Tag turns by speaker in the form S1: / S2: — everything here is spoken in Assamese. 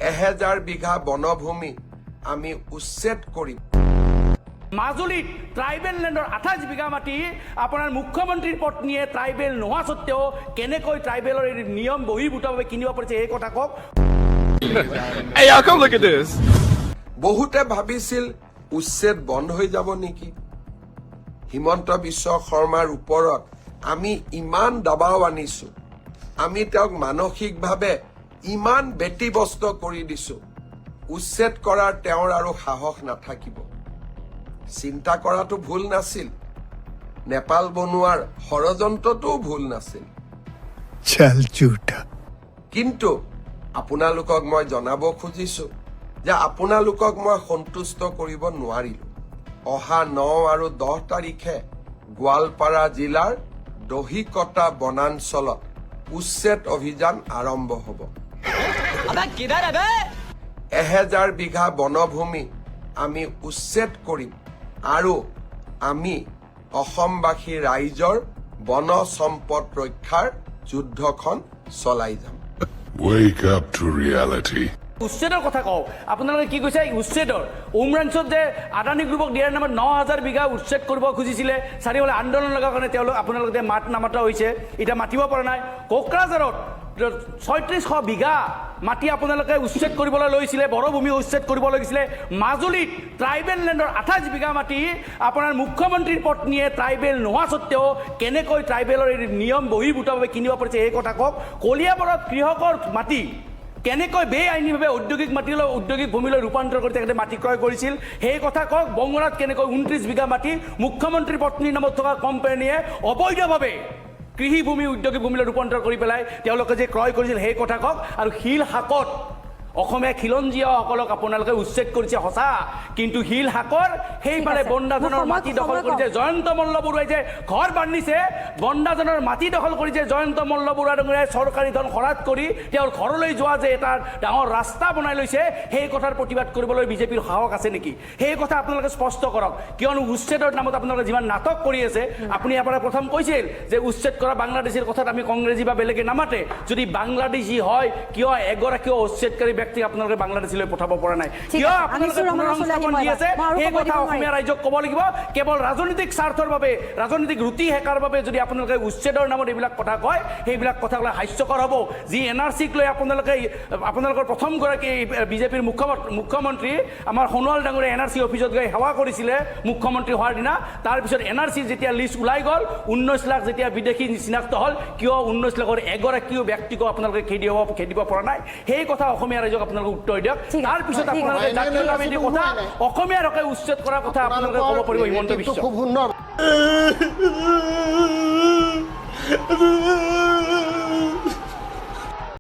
S1: 1000 বিঘা বনভূমি আমি উচ্ছেদ কৰিম।
S2: মাজুলীত ট্ৰাইবেল লেণ্ডৰ 28 বিঘা মাটি আপোনাৰ মুখ্যমন্ত্ৰীৰ পত্নীয়ে ট্ৰাইবেল নোহোৱা সত্ত্বেও কেনেকৈ ট্ৰাইবেলৰ নিয়ম বহিৰ্ভূতভাৱে কিনিব পাৰিছে এই কথা কওক।
S3: Hey, y'all, come look at this.
S1: বহুতে ভাবিছিল উচ্ছেদ বন্ধ হৈ যাব নেকি। হিমন্ত বিশ্ব শৰ্মাৰ ওপৰত আমি ইমান দবাও আনিছো, আমি তেওঁক মানসিকভাৱে ইমান ব্যতিব্যস্ত কৰি দিছো, উচ্ছেদ কৰাৰ তেওঁৰ আৰু সাহস নাথাকিব। চিন্তা কৰাটো ভুল নাছিল, নেপাল বনোৱাৰ ষড়যন্ত্ৰটোও ভুল নাছিল। কিন্তু আপোনালোকক মই জনাব খুজিছো যে আপোনালোকক মই সন্তুষ্ট কৰিব নোৱাৰিলো। অহা 9 আৰু 10 তাৰিখে গোৱালপাৰা জিলাৰ দহিকটা বনাঞ্চলত উচ্ছেদ অভিযান আৰম্ভ হ'ব। 1000 বিঘা বনভূমি আমি উচ্ছেদ কৰিম আৰু আমি অসমবাসী ৰাইজৰ বন সম্পদ ৰক্ষাৰ যুদ্ধখন চলাই যাম।
S4: Wake up to reality.
S2: উচ্ছেদৰ কথা কওঁ, আপোনালোকে কি কৈছে উচ্ছেদৰ উমৰাঞ্চত যে আদানী গ্ৰুপক দিয়াৰ নামত 9000 বিঘা উচ্ছেদ কৰিব খুজিছিলে, চাৰিওফালে আন্দোলন লগাৰ কাৰণে তেওঁলোক আপোনালোকে মাত নামাতা হৈছে, এতিয়া মাতিব পৰা নাই। কোকৰাঝাৰত 3600 বিঘা মাটি আপোনালোকে উচ্ছেদ কৰিবলৈ লৈছিলে, বৰভূমি উচ্ছেদ কৰিব লাগিছিলে। মাজুলীত ট্ৰাইবেল লেণ্ডৰ 28 বিঘা মাটি আপোনাৰ মুখ্যমন্ত্ৰীৰ পত্নীয়ে ট্ৰাইবেল নোহোৱা সত্ত্বেও কেনেকৈ ট্ৰাইবেলৰ নিয়ম বহিৰ্ভূতভাৱে কিনিব পাৰিছে এই কথা কওক। কলিয়াবৰত কৃষকৰ মাটি কেনেকৈ বেআইনীভাৱে ঔদ্যোগিক মাটিলৈ ঔদ্যোগিক ভূমিলৈ ৰূপান্তৰ কৰি তেখেতে মাটি ক্ৰয় কৰিছিল সেই কথা কওক। বংগৰাত কেনেকৈ 29 বিঘা মাটি মুখ্যমন্ত্ৰীৰ পত্নীৰ নামত থকা কোম্পানীয়ে অবৈধভাৱে কৃষি ভূমি ঔদ্যোগিক ভূমিলৈ ৰূপান্তৰ কৰি পেলাই তেওঁলোকে যে ক্ৰয় কৰিছিল সেই কথা কওক। আৰু শিল শাকত অসমীয়া খিলঞ্জীয়াসকলক আপোনালোকে উচ্ছেদ কৰিছে সঁচা, কিন্তু শিল শাকৰ সেইফালে বন্দাজনৰ মাটি দখল কৰিছে জয়ন্ত মল্ল বৰুৱাই যে ঘৰ বান্ধিছে, বন্দাজনৰ মাটি দখল কৰিছে জয়ন্ত মল্ল বৰুৱা ডাঙৰীয়াই চৰকাৰী ধন খৰচ কৰি তেওঁৰ ঘৰলৈ যোৱা যে এটা ডাঙৰ ৰাস্তা বনাই লৈছে, সেই কথাৰ প্ৰতিবাদ কৰিবলৈ বিজেপিৰ সাহস আছে নেকি সেই কথা আপোনালোকে স্পষ্ট কৰক। কিয়নো উচ্ছেদৰ নামত আপোনালোকে যিমান নাটক কৰি আছে, আপুনি ইয়াৰ পৰা প্ৰথম কৈছিল যে উচ্ছেদ কৰা বাংলাদেশীৰ কথাত আমি কংগ্ৰেছী বা বেলেগে নামাতে, যদি বাংলাদেশী হয় কিয় এগৰাকীও উচ্ছেদকাৰী আপোনালোকে বাংলাদেশলৈ পঠাব পৰা নাই, কিয় আপোনালোকে পুনৰংস্থাপন দি আছে এই কথা অসমীয়া ৰাইজক ক'ব লাগিব। কেৱল ৰাজনৈতিক স্বাৰ্থৰ বাবে, ৰাজনৈতিক ৰুটি হেকাৰ বাবে যদি আপোনালোকে উচ্ছেদৰ নামত এইবিলাক কথা কয়, সেইবিলাক কথা ক'লে হাস্যকৰ হ'ব। যি NRCক লৈ আপোনালোকৰ প্ৰথমগৰাকী বিজেপিৰ মুখ্যমন্ত্ৰী আমাৰ সোণোৱাল ডাঙৰীয়া NRC অফিচত গৈ সেৱা কৰিছিলে মুখ্যমন্ত্ৰী হোৱাৰ দিনা, তাৰপিছত NRCৰ যেতিয়া লিষ্ট ওলাই গ'ল 19 লাখ যেতিয়া বিদেশী চিনাক্ত হ'ল, কিয় 19 লাখৰ এগৰাকীও ব্যক্তিকো আপোনালোকে খেদিব পৰা নাই সেই কথা অসমীয়া ৰাইজক আপোনালোকে উত্তৰ দিয়ক। তাৰপিছত আপোনালোকে জাতীয়তাবাদী কথা অসমীয়া ৰকে উচ্ছেদ কৰাৰ কথা আপোনালোকে ক'ব পাৰিব হিমন্ত বিশ্ব।